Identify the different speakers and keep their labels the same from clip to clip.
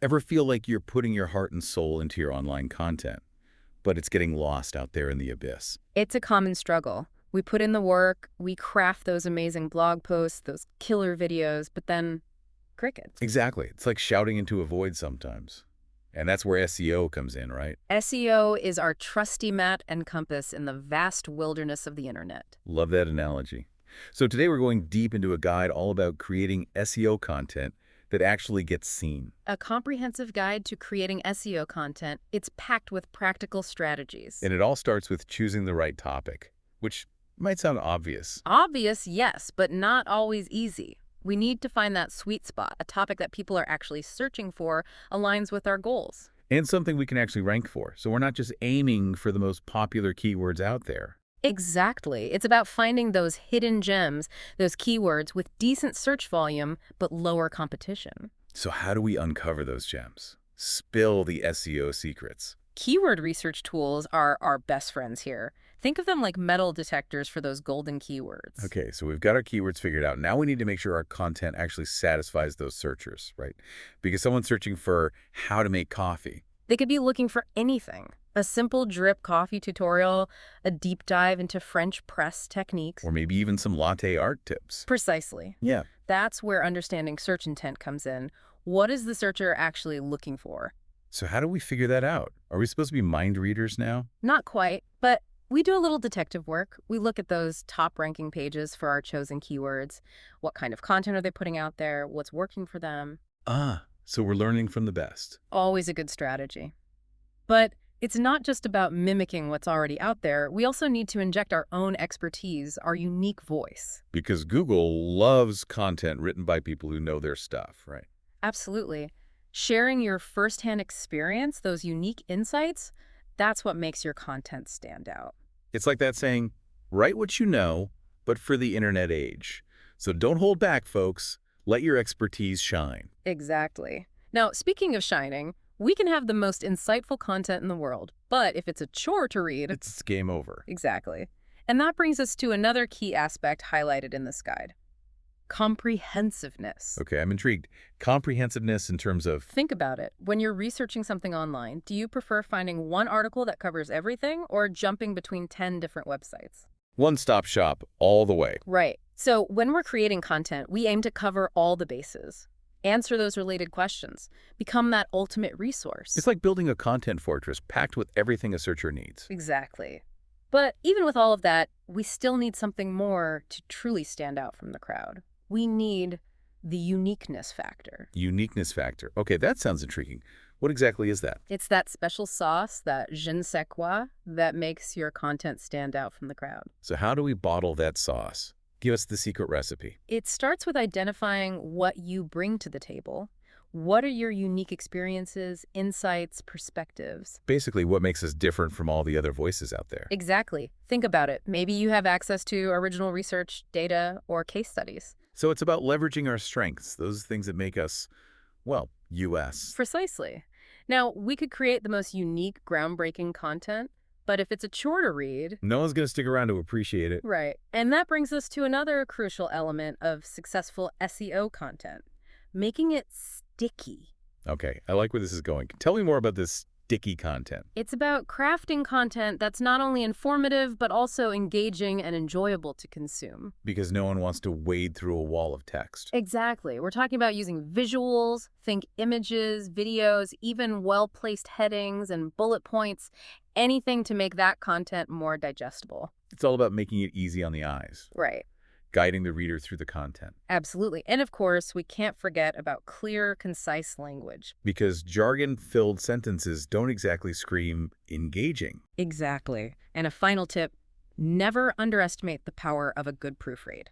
Speaker 1: Ever feel like you're putting your heart and soul into your online content, but it's getting lost out there in the abyss?
Speaker 2: It's a common struggle. We put in the work, we craft those amazing blog posts, those killer videos, but then crickets.
Speaker 1: Exactly. It's like shouting into a void sometimes. And that's where SEO comes in, right?
Speaker 2: SEO is our trusty mat and compass in the vast wilderness of the internet.
Speaker 1: Love that analogy. So today we're going deep into a guide all about creating SEO content that actually gets seen.
Speaker 2: A comprehensive guide to creating SEO content, it's packed with practical strategies.
Speaker 1: And it all starts with choosing the right topic, which might sound obvious.
Speaker 2: Obvious, yes, but not always easy. We need to find that sweet spot, a topic that people are actually searching for, aligns with our goals.
Speaker 1: And something we can actually rank for. So we're not just aiming for the most popular keywords out there.
Speaker 2: Exactly. It's about finding those hidden gems, those keywords with decent search volume, but lower competition.
Speaker 1: So how do we uncover those gems? Spill the SEO secrets.
Speaker 2: Keyword research tools are our best friends here. Think of them like metal detectors for those golden keywords.
Speaker 1: Okay, so we've got our keywords figured out. Now we need to make sure our content actually satisfies those searchers, right? Because someone's searching for how to make coffee.
Speaker 2: They could be looking for anything. A simple drip coffee tutorial, a deep dive into French press techniques.
Speaker 1: Or maybe even some latte art tips.
Speaker 2: Precisely.
Speaker 1: Yeah.
Speaker 2: That's where understanding search intent comes in. What is the searcher actually looking for?
Speaker 1: So how do we figure that out? Are we supposed to be mind readers now?
Speaker 2: Not quite, but we do a little detective work. We look at those top ranking pages for our chosen keywords. What kind of content are they putting out there? What's working for them?
Speaker 1: So we're learning from the best.
Speaker 2: Always a good strategy. But it's not just about mimicking what's already out there. We also need to inject our own expertise, our unique voice.
Speaker 1: Because Google loves content written by people who know their stuff, right?
Speaker 2: Absolutely. Sharing your firsthand experience, those unique insights, that's what makes your content stand out.
Speaker 1: It's like that saying, write what you know, but for the internet age. So don't hold back, folks. Let your expertise shine.
Speaker 2: Exactly. Now, speaking of shining, we can have the most insightful content in the world, but if it's a chore to read...
Speaker 1: It's game over.
Speaker 2: Exactly. And that brings us to another key aspect highlighted in this guide. Comprehensiveness.
Speaker 1: Okay, I'm intrigued. Comprehensiveness in terms of...
Speaker 2: Think about it. When you're researching something online, do you prefer finding one article that covers everything or jumping between 10 different websites?
Speaker 1: One-stop shop all the way.
Speaker 2: Right. So when we're creating content, we aim to cover all the bases. Answer those related questions. Become that ultimate resource.
Speaker 1: It's like building a content fortress packed with everything a searcher needs.
Speaker 2: Exactly. But even with all of that, we still need something more to truly stand out from the crowd. We need the uniqueness factor.
Speaker 1: Uniqueness factor. Okay, that sounds intriguing. What exactly is that?
Speaker 2: It's that special sauce, that je ne sais quoi, that makes your content stand out from the crowd.
Speaker 1: So how do we bottle that sauce? Give us the secret recipe.
Speaker 2: It starts with identifying what you bring to the table. What are your unique experiences, insights, perspectives?
Speaker 1: Basically, what makes us different from all the other voices out there.
Speaker 2: Exactly. Think about it. Maybe you have access to original research, data, or case studies.
Speaker 1: So it's about leveraging our strengths, those things that make us, well, US.
Speaker 2: Precisely. Now, we could create the most unique, groundbreaking content, but if it's a chore to read...
Speaker 1: No one's going to stick around to appreciate it.
Speaker 2: Right. And that brings us to another crucial element of successful SEO content, making it sticky.
Speaker 1: Okay, I like where this is going. Tell me more about this sticky content.
Speaker 2: It's about crafting content that's not only informative, but also engaging and enjoyable to consume.
Speaker 1: Because no one wants to wade through a wall of text.
Speaker 2: Exactly. We're talking about using visuals, think images, videos, even well-placed headings and bullet points, anything to make that content more digestible.
Speaker 1: It's all about making it easy on the eyes.
Speaker 2: Right.
Speaker 1: Guiding the reader through the content.
Speaker 2: Absolutely. And of course, we can't forget about clear, concise language.
Speaker 1: Because jargon-filled sentences don't exactly scream engaging.
Speaker 2: Exactly. And a final tip, never underestimate the power of a good proofread.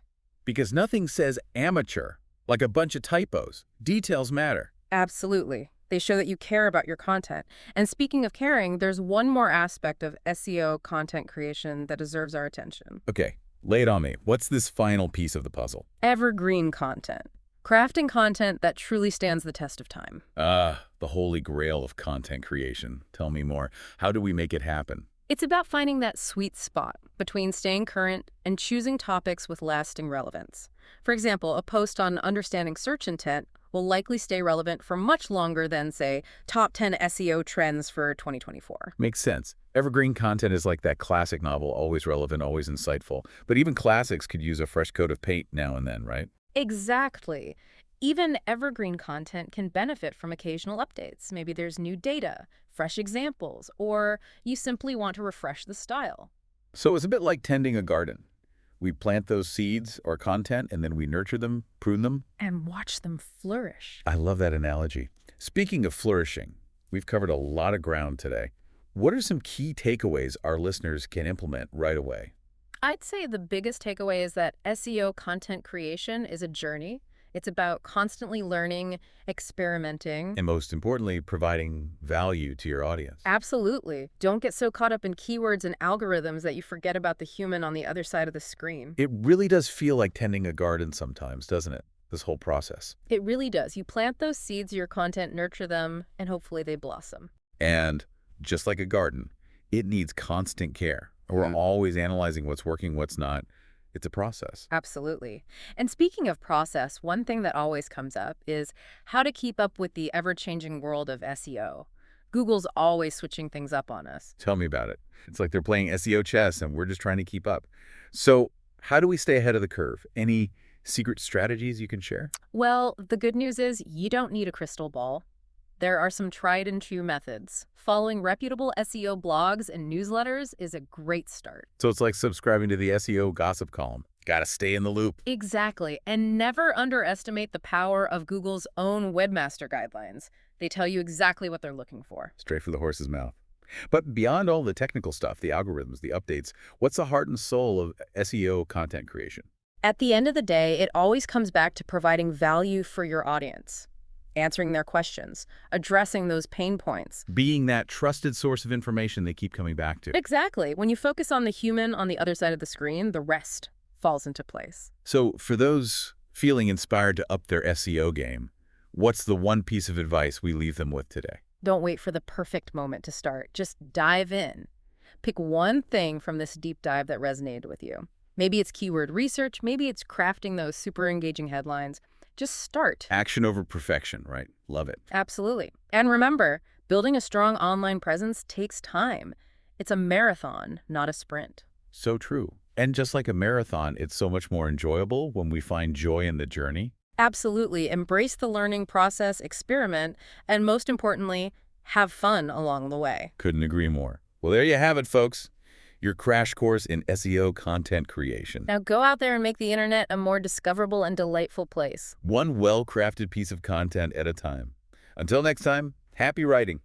Speaker 1: Because nothing says amateur like a bunch of typos. Details matter.
Speaker 2: Absolutely. They show that you care about your content. And speaking of caring, there's one more aspect of SEO content creation that deserves our attention.
Speaker 1: Okay. Lay it on me. What's this final piece of the puzzle?
Speaker 2: Evergreen content. Crafting content that truly stands the test of time.
Speaker 1: The holy grail of content creation. Tell me more. How do we make it happen?
Speaker 2: It's about finding that sweet spot between staying current and choosing topics with lasting relevance. For example, a post on understanding search intent will likely stay relevant for much longer than, say, top 10 SEO trends for 2024.
Speaker 1: Makes sense. Evergreen content is like that classic novel, always relevant, always insightful. But even classics could use a fresh coat of paint now and then, right?
Speaker 2: Exactly. Even evergreen content can benefit from occasional updates. Maybe there's new data, fresh examples, or you simply want to refresh the style.
Speaker 1: So it's a bit like tending a garden. We plant those seeds or content, and then we nurture them, prune them.
Speaker 2: And watch them flourish.
Speaker 1: I love that analogy. Speaking of flourishing, we've covered a lot of ground today. What are some key takeaways our listeners can implement right away?
Speaker 2: I'd say the biggest takeaway is that SEO content creation is a journey. It's about constantly learning, experimenting.
Speaker 1: And most importantly, providing value to your audience.
Speaker 2: Absolutely. Don't get so caught up in keywords and algorithms that you forget about the human on the other side of the screen.
Speaker 1: It really does feel like tending a garden sometimes, doesn't it? This whole process.
Speaker 2: It really does. You plant those seeds, your content, nurture them, and hopefully they blossom.
Speaker 1: And just like a garden, it needs constant care. We're always analyzing what's working, what's not. It's a process.
Speaker 2: Absolutely. And speaking of process, one thing that always comes up is how to keep up with the ever-changing world of SEO. Google's always switching things up on us.
Speaker 1: Tell me about it. It's like they're playing SEO chess and we're just trying to keep up. So how do we stay ahead of the curve? Any secret strategies you can share?
Speaker 2: Well, the good news is you don't need a crystal ball. There are some tried and true methods. Following reputable SEO blogs and newsletters is a great start.
Speaker 1: So it's like subscribing to the SEO gossip column. Got to stay in the loop.
Speaker 2: Exactly. And never underestimate the power of Google's own webmaster guidelines. They tell you exactly what they're looking for.
Speaker 1: Straight from the horse's mouth. But beyond all the technical stuff, the algorithms, the updates, what's the heart and soul of SEO content creation?
Speaker 2: At the end of the day, it always comes back to providing value for your audience, answering their questions, addressing those pain points.
Speaker 1: Being that trusted source of information they keep coming back to.
Speaker 2: Exactly. When you focus on the human on the other side of the screen, the rest falls into place.
Speaker 1: So for those feeling inspired to up their SEO game, what's the one piece of advice we leave them with today?
Speaker 2: Don't wait for the perfect moment to start. Just dive in. Pick one thing from this deep dive that resonated with you. Maybe it's keyword research. Maybe it's crafting those super engaging headlines. Just start.
Speaker 1: Action over perfection, right? Love it.
Speaker 2: Absolutely. And remember, building a strong online presence takes time. It's a marathon, not a sprint.
Speaker 1: So true. And just like a marathon, it's so much more enjoyable when we find joy in the journey.
Speaker 2: Absolutely. Embrace the learning process, experiment, and most importantly, have fun along the way.
Speaker 1: Couldn't agree more. Well, there you have it, folks. Your crash course in SEO content creation.
Speaker 2: Now go out there and make the internet a more discoverable and delightful place.
Speaker 1: One well-crafted piece of content at a time. Until next time, happy writing.